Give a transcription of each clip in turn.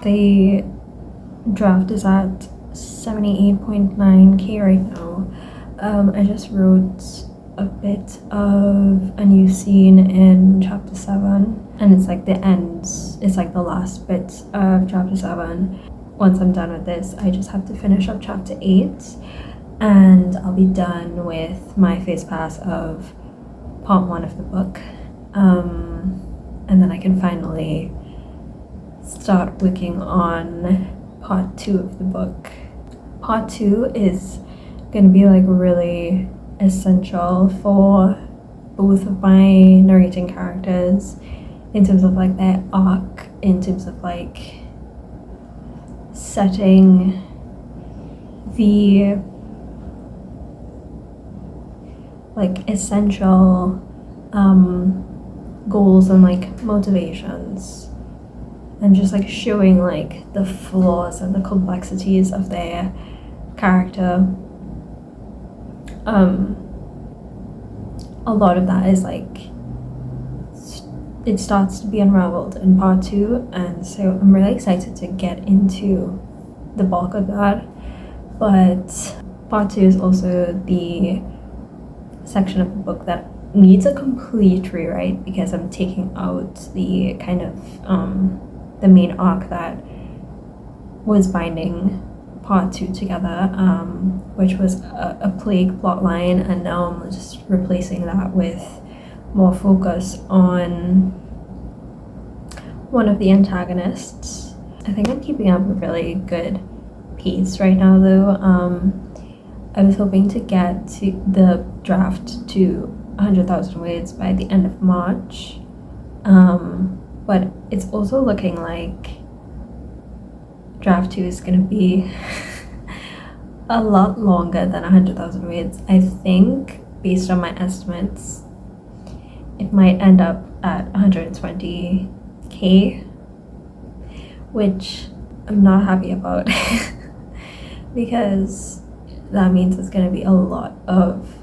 The draft is at 78.9k right now. I just wrote a bit of a new scene in chapter 7, and it's like the ends, it's like the last bit of chapter 7. Once I'm done with this, I just have to finish up chapter 8, and I'll be done with my phase pass of part 1 of the book, and then I can finally start working on part 2 of the book. Part 2 is going to be like really essential for both of my narrating characters in terms of like their arc, in terms of like setting the like essential goals and like motivations, and just like showing like the flaws and the complexities of their character. A lot of that is like it starts to be unraveled in part 2, and so I'm really excited to get into the bulk of that. But part 2 is also the section of the book that needs a complete rewrite, because I'm taking out the kind of the main arc that was binding part 2 together, which was a plague plot line, and now I'm just replacing that with more focus on one of the antagonists. I think I'm keeping up a really good pace right now though. I was hoping to get to the draft to 100,000 words by the end of March, but it's also looking like draft 2 is going to be a lot longer than 100,000 words. I think, based on my estimates, it might end up at 120k, which I'm not happy about because that means it's going to be a lot of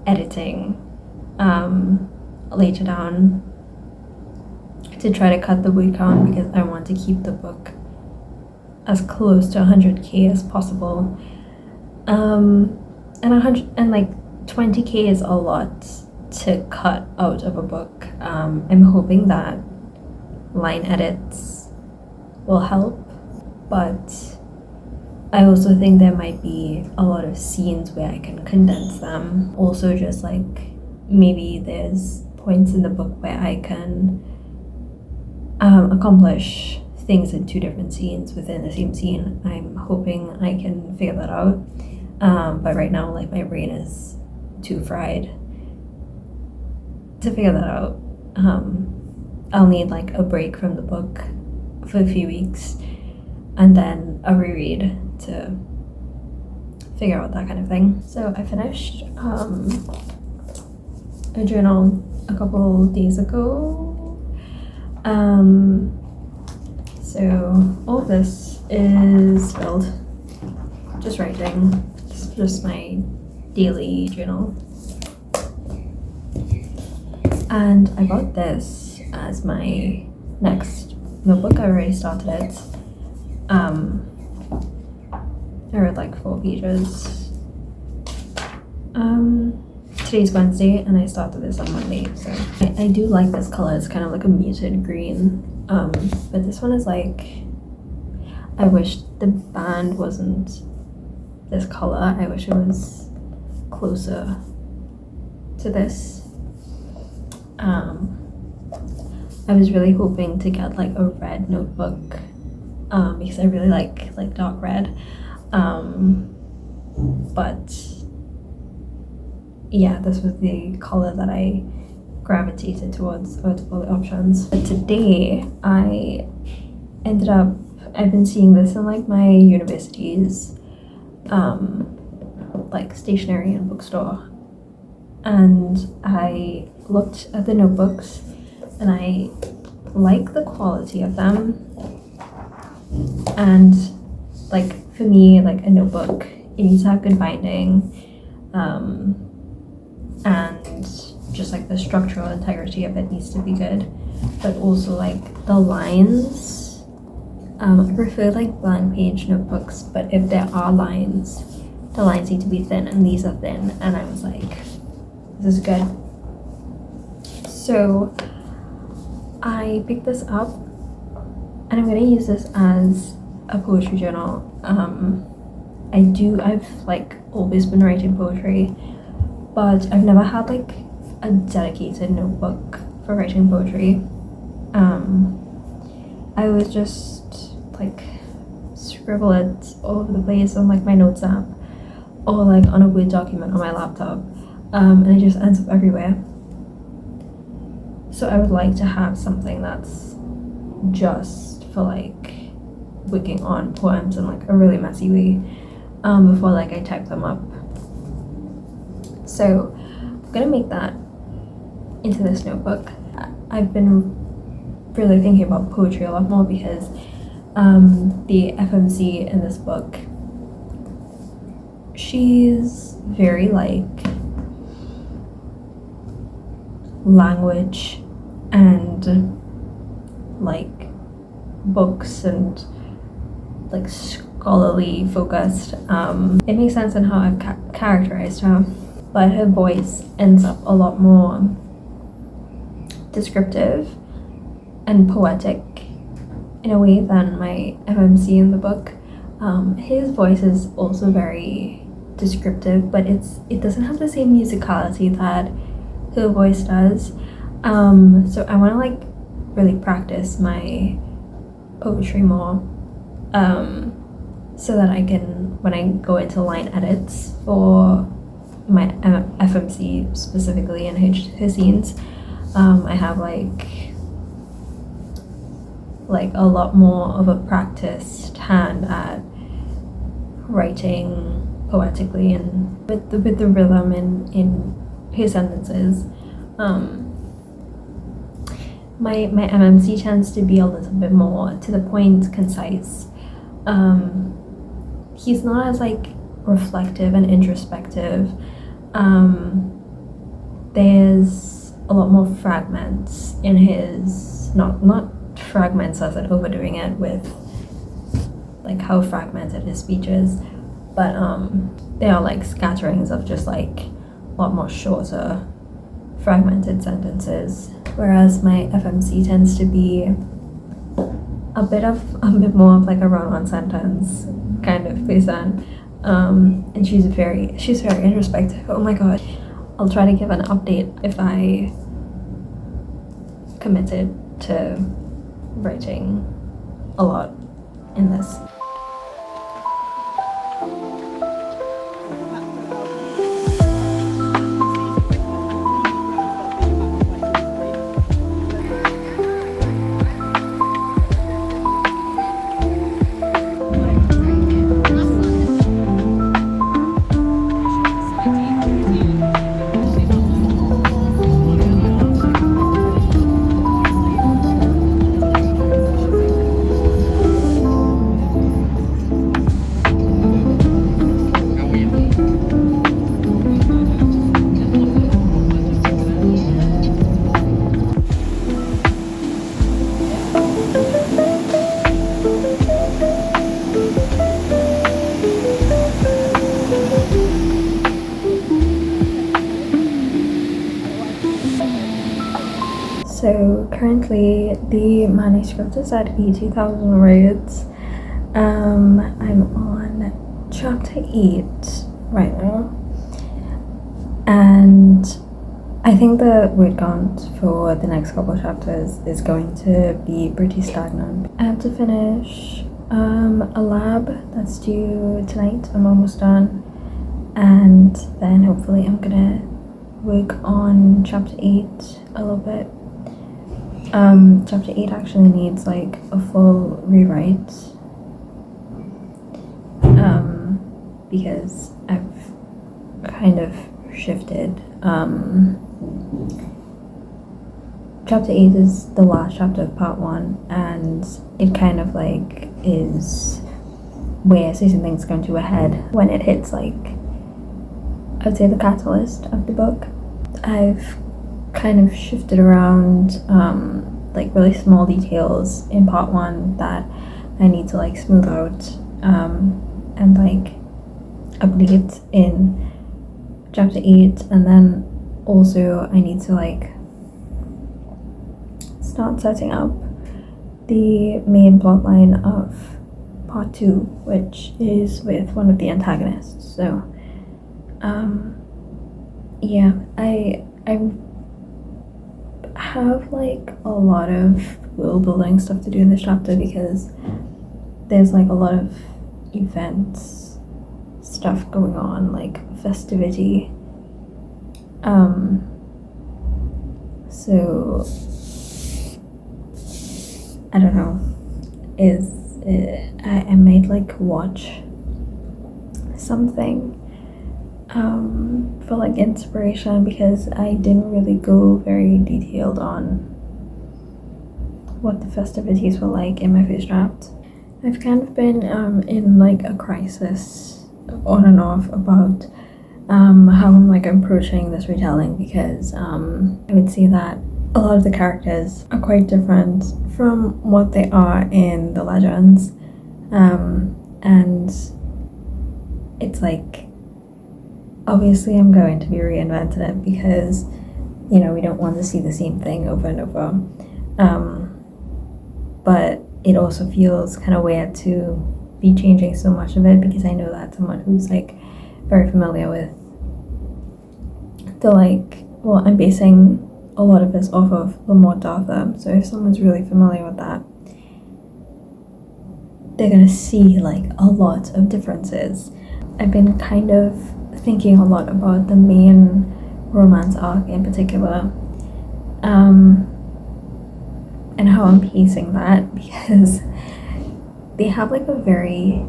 editing later down to try to cut the word count, because I want to keep the book as close to 100k as possible. And 20k is a lot to cut out of a book. I'm hoping that line edits will help, but I also think there might be a lot of scenes where I can condense them. Also, just like maybe there's points in the book where I can accomplish things in 2 different scenes within the same scene. I'm hoping I can figure that out, but right now like my brain is too fried to figure that out. I'll need like a break from the book for a few weeks and then a reread to figure out that kind of thing. So I finished a journal a couple days ago. So all of this is filled, just writing. It's just my daily journal. And I got this as my next notebook. I already started it. I read like 4 pages. Today's Wednesday and I started this on Monday, so I do like this color. It's kind of like a muted green, but this one is like, I wish the band wasn't this color. I wish it was closer to this. I was really hoping to get like a red notebook, because I really like dark red, but yeah, this was the color that I gravitated towards out of all the options. But today I've been seeing this in like my university's like stationery and bookstore, and I looked at the notebooks and I like the quality of them. And like for me, like a notebook, it needs to have good binding, and just like the structural integrity of it needs to be good, but also like the lines I prefer like blank page notebooks, but if there are lines, the lines need to be thin, and these are thin, and I was like, this is good. So I picked this up, and I'm gonna use this as a poetry journal. I've like always been writing poetry, but I've never had like a dedicated notebook for writing poetry. I was just like scribble it all over the place on like my notes app or like on a Word document on my laptop, and it just ends up everywhere. So I would like to have something that's just for like working on poems in like a really messy way, before like I type them up. So I'm gonna make that into this notebook. I've been really thinking about poetry a lot more because the FMC in this book, she's very like language and like books and like scholarly focused. It makes sense in how I've characterized her, but her voice ends up a lot more descriptive and poetic in a way than my FMC in the book. His voice is also very descriptive, but it doesn't have the same musicality that her voice does. So I want to like really practice my poetry more, so that I can, when I go into line edits for my FMC specifically and her scenes, I have like a lot more of a practiced hand at writing poetically and with the rhythm in his sentences. My MMC tends to be a little bit more to the point, concise. He's not as like reflective and introspective. There's a lot more fragments in his, not fragments as in overdoing it with like how fragmented his speech is, but they are like scatterings of just like a lot more shorter fragmented sentences, whereas my FMC tends to be a bit more of like a run-on sentence kind of person. And she's very introspective. Oh my god, I'll try to give an update if I committed to writing a lot in this. So currently the manuscript is at 80,000 words. I'm on chapter 8 right now, and I think the word count for the next couple of chapters is going to be pretty stagnant. I have to finish a lab that's due tonight. I'm almost done, and then hopefully I'm gonna work on chapter 8 a little bit. Chapter 8 actually needs like a full rewrite, because I've kind of shifted. Chapter 8 is the last chapter of part 1, and it kind of like is where certain things come to a head when it hits like, I'd say, the catalyst of the book. I've kind of shifted around like really small details in part 1 that I need to like smooth out and like update in chapter 8, and then also I need to like start setting up the main plotline of part 2, which is with one of the antagonists. So yeah, I have like a lot of world building stuff to do in this chapter because there's like a lot of events stuff going on, like festivity. So I don't know, I might like watch something for like inspiration, because I didn't really go very detailed on what the festivities were like in my first draft. I've kind of been in like a crisis on and off about how I'm like approaching this retelling, because I would see that a lot of the characters are quite different from what they are in the legends, and it's like, obviously I'm going to be reinventing it because, you know, we don't want to see the same thing over and over, but it also feels kind of weird to be changing so much of it, because I know that someone who's like very familiar with the like, well, I'm basing a lot of this off of the Mort Arthur, so if someone's really familiar with that, they're gonna see like a lot of differences. I've been kind of thinking a lot about the main romance arc in particular, and how I'm pacing that, because they have like a very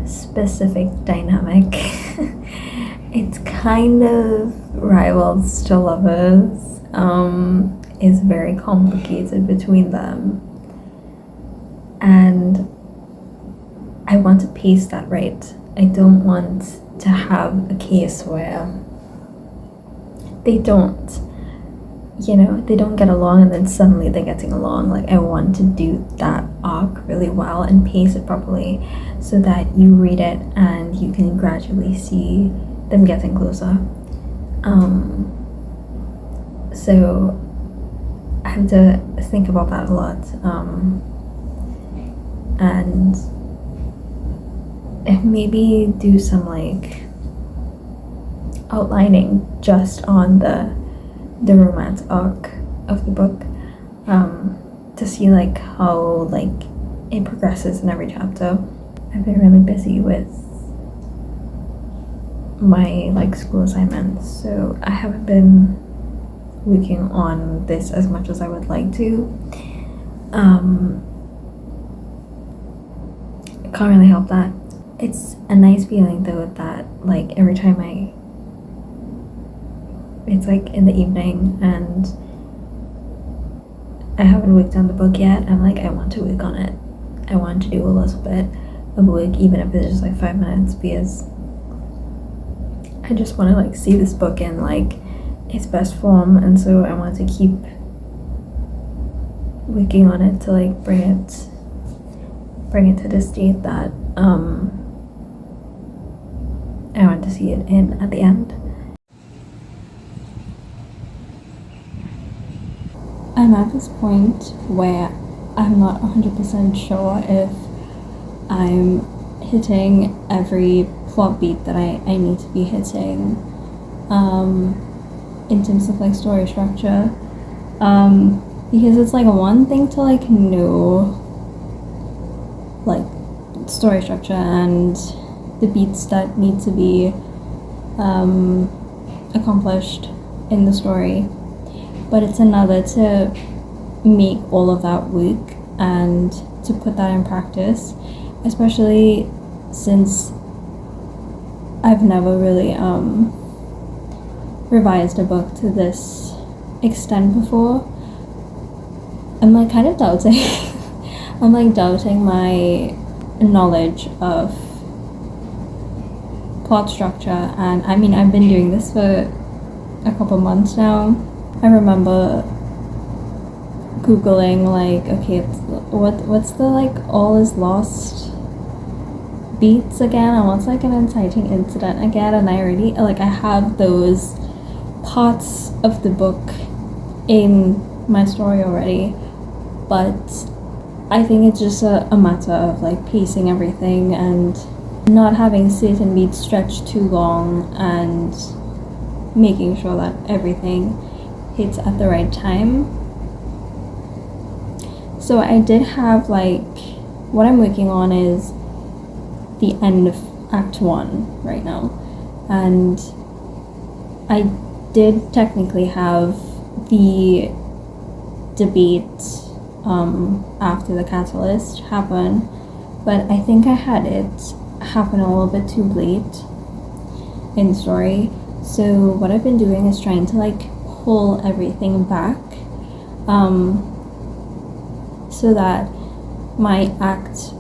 specific dynamic. It's kind of rivals to lovers. Is very complicated between them, and I want to pace that right. I don't want to have a case where they don't, you know, they don't get along and then suddenly they're getting along. Like, I want to do that arc really well and pace it properly so that you read it and you can gradually see them getting closer. So I have to think about that a lot, and maybe do some like outlining just on the romance arc of the book, to see like how like it progresses in every chapter. I've been really busy with my like school assignments, so I haven't been working on this as much as I would like to. I can't really help that. It's a nice feeling though that like every time it's like in the evening and I haven't worked on the book yet, I'm like, I want to work on it. I want to do a little bit of work, even if it's just like 5 minutes, because I just want to like see this book in like its best form, and so I want to keep working on it to like bring it to the state that I want to see it in at the end. I'm at this point where I'm not 100% sure if I'm hitting every plot beat that I need to be hitting, in terms of like story structure, because it's like one thing to like know like story structure and the beats that need to be accomplished in the story, but it's another to make all of that work and to put that in practice, especially since I've never really revised a book to this extent before. I'm like kind of doubting I'm like doubting my knowledge of plot structure, and I mean, I've been doing this for a couple months now. I remember googling like, okay, what's the like all is lost beats again, and what's like an inciting incident again, and I already like I have those parts of the book in my story already, but I think it's just a matter of like pacing everything and not having certain beats stretched too long and making sure that everything hits at the right time. So I did have like, what I'm working on is the end of Act 1 right now, and I did technically have the debate after the catalyst happen, but I think I had it happen a little bit too late in the story. So what I've been doing is trying to like pull everything back so that my Act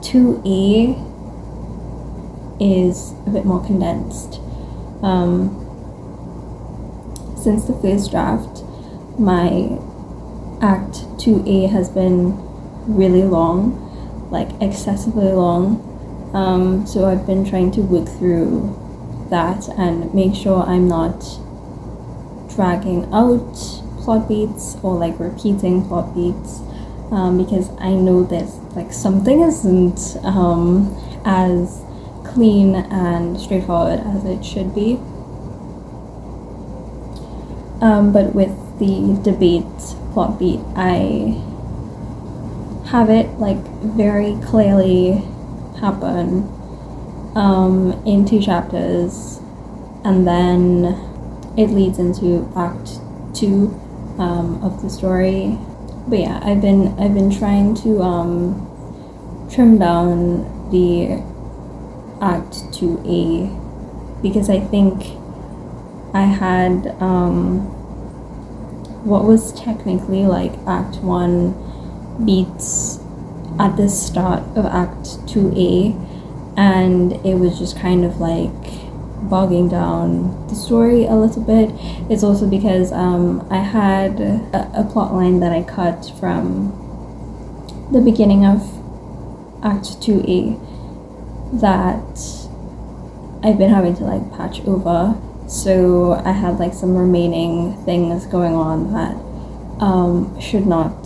2A is a bit more condensed. Since the first draft, my Act 2A has been really long, like excessively long. So I've been trying to work through that and make sure I'm not dragging out plot beats or like repeating plot beats, because I know there's like something isn't as clean and straightforward as it should be. But with the debate plot beat, I have it like very clearly happen in 2 chapters, and then it leads into Act 2 of the story. But yeah, I've been trying to trim down the Act 2A because I think I had what was technically like Act 1 beats at the start of Act 2A, and it was just kind of like bogging down the story a little bit. It's also because I had a plot line that I cut from the beginning of Act 2A that I've been having to like patch over. So I had like some remaining things going on that should not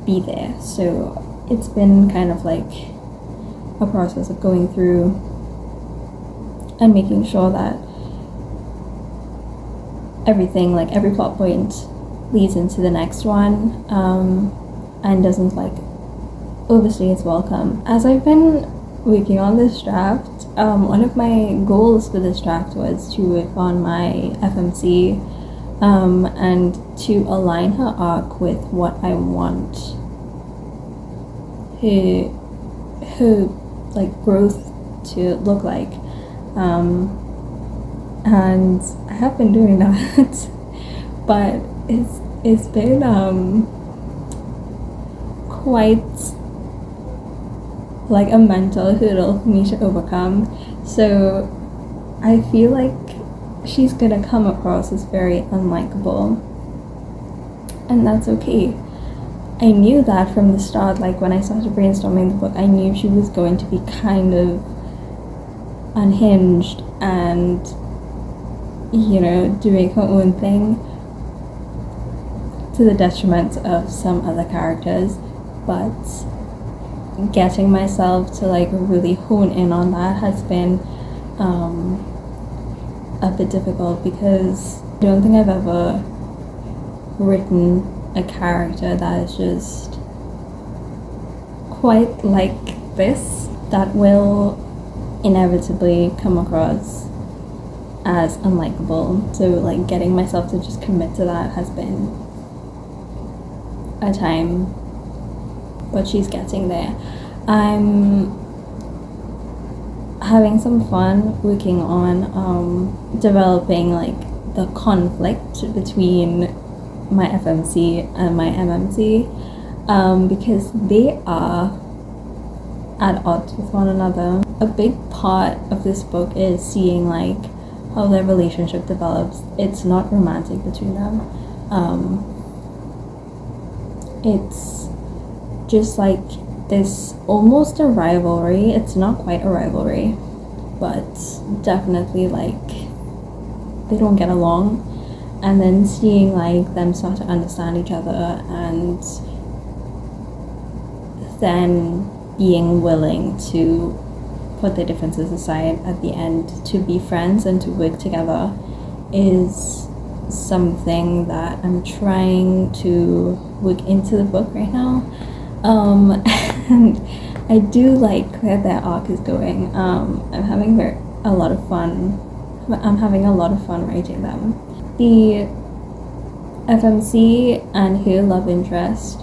be there. So it's been kind of like a process of going through and making sure that everything, like every plot point, leads into the next one and doesn't like overstay its welcome. As I've been working on this draft, one of my goals for this draft was to work on my FMC and to align her arc with what I want her like growth to look like, and I have been doing that but it's been quite like a mental hurdle for me to overcome. So I feel like she's gonna come across as very unlikable, and that's okay. I knew that from the start. Like when I started brainstorming the book, I knew she was going to be kind of unhinged and, you know, doing her own thing to the detriment of some other characters. But getting myself to like really hone in on that has been a bit difficult, because I don't think I've ever written a character that is just quite like this, that will inevitably come across as unlikable. So like getting myself to just commit to that has been a time, but she's getting there. I'm having some fun working on developing like the conflict between my FMC and my MMC, because they are at odds with one another. A big part of this book is seeing like how their relationship develops. It's not romantic between them. it's just like this almost a rivalry. It's not quite a rivalry, but definitely like they don't get along. And then seeing like them start to understand each other, and then being willing to put their differences aside at the end to be friends and to work together is something that I'm trying to work into the book right now. And I do like where their arc is going. I'm having a lot of fun. I'm having a lot of fun writing them. The FMC and her love interest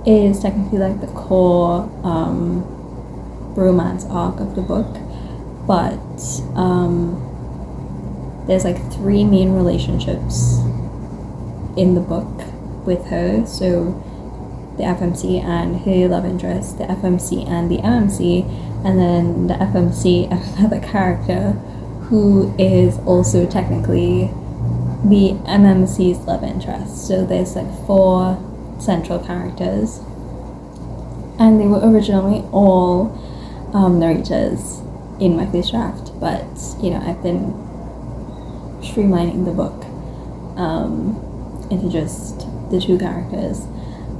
is technically like the core romance arc of the book, but there's like 3 main relationships in the book with her. So the FMC and her love interest, the FMC and the MMC, and then the FMC and another character who is also technically the MMC's love interest. So there's like 4 central characters, and they were originally all narrators in my first draft, but you know, I've been streamlining the book into just the 2 characters.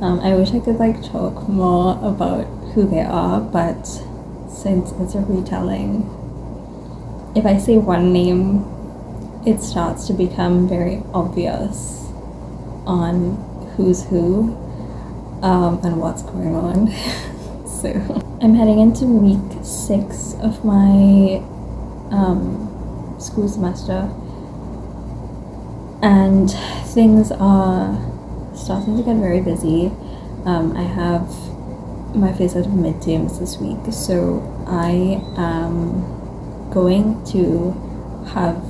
I wish I could like talk more about who they are, but since it's a retelling, if I say one name, it starts to become very obvious on who's who and what's going on. So I'm heading into week 6 of my school semester, and things are starting to get very busy. I have my first set of midterms this week, so I am going to have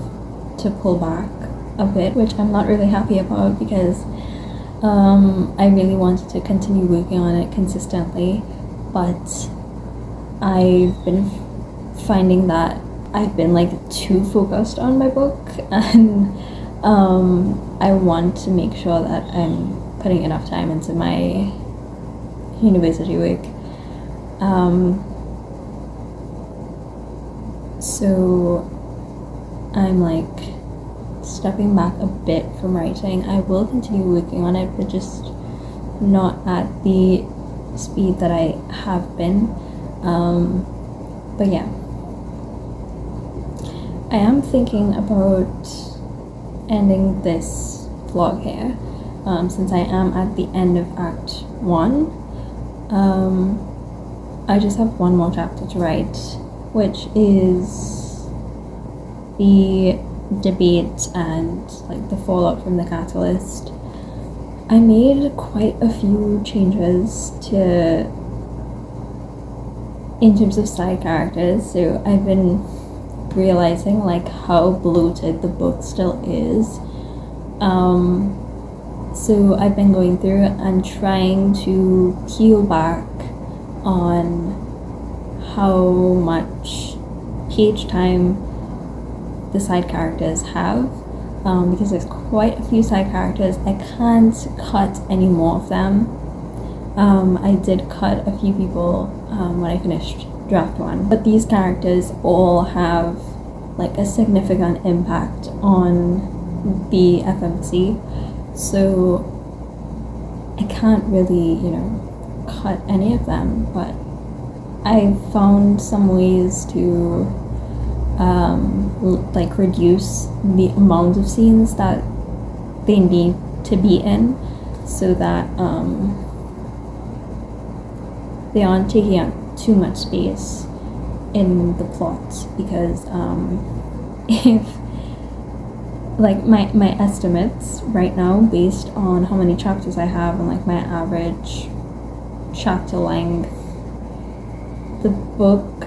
to pull back a bit, which I'm not really happy about, because I really wanted to continue working on it consistently, but I've been finding that I've been like too focused on my book, and I want to make sure that I'm putting enough time into my university work. So I'm like stepping back a bit from writing. I will continue working on it, but just not at the speed that I have been. But yeah, I am thinking about ending this vlog here, since I am at the end of Act 1. I just have one more chapter to write, which is the debate and like the fallout from the catalyst. I made quite a few changes in terms of side characters, so I've been realizing like how bloated the book still is. So I've been going through and trying to peel back on how much page time the side characters have, because there's quite a few side characters. I can't cut any more of them. I did cut a few people when I finished draft 1, but these characters all have like a significant impact on the FMC, so I can't really, you know, cut any of them, but I found some ways to like reduce the amount of scenes that they need to be in, so that they aren't taking up too much space in the plot, because if like my estimates right now, based on how many chapters I have and like my average chapter length, the book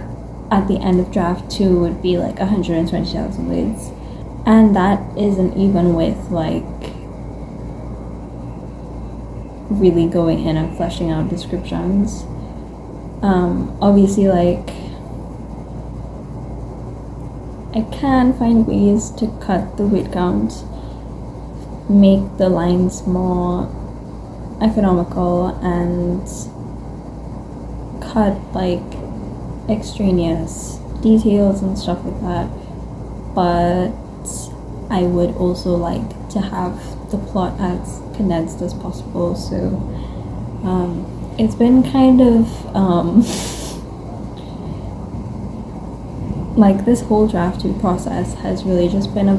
at the end of draft 2 would be like 120,000 words, and that isn't even with like really going in and fleshing out descriptions. Obviously, like, I can find ways to cut the word count, make the lines more economical and cut like extraneous details and stuff like that, but I would also like to have the plot as condensed as possible. So it's been kind of like this whole drafting process has really just been a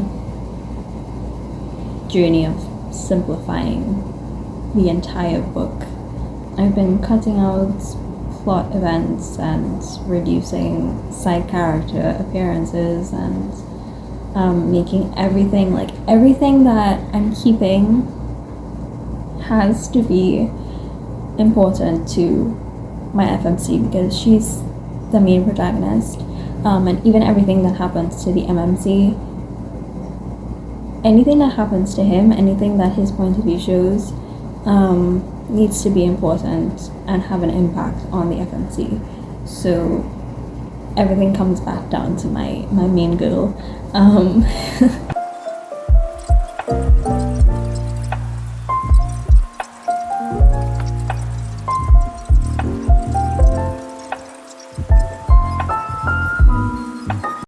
journey of simplifying the entire book. I've been cutting out plot events and reducing side character appearances and making everything that I'm keeping has to be important to my FMC because she's the main protagonist, and even everything that happens to the MMC, anything that happens to him, anything that his point of view shows, needs to be important and have an impact on the FMC. So everything comes back down to my main girl.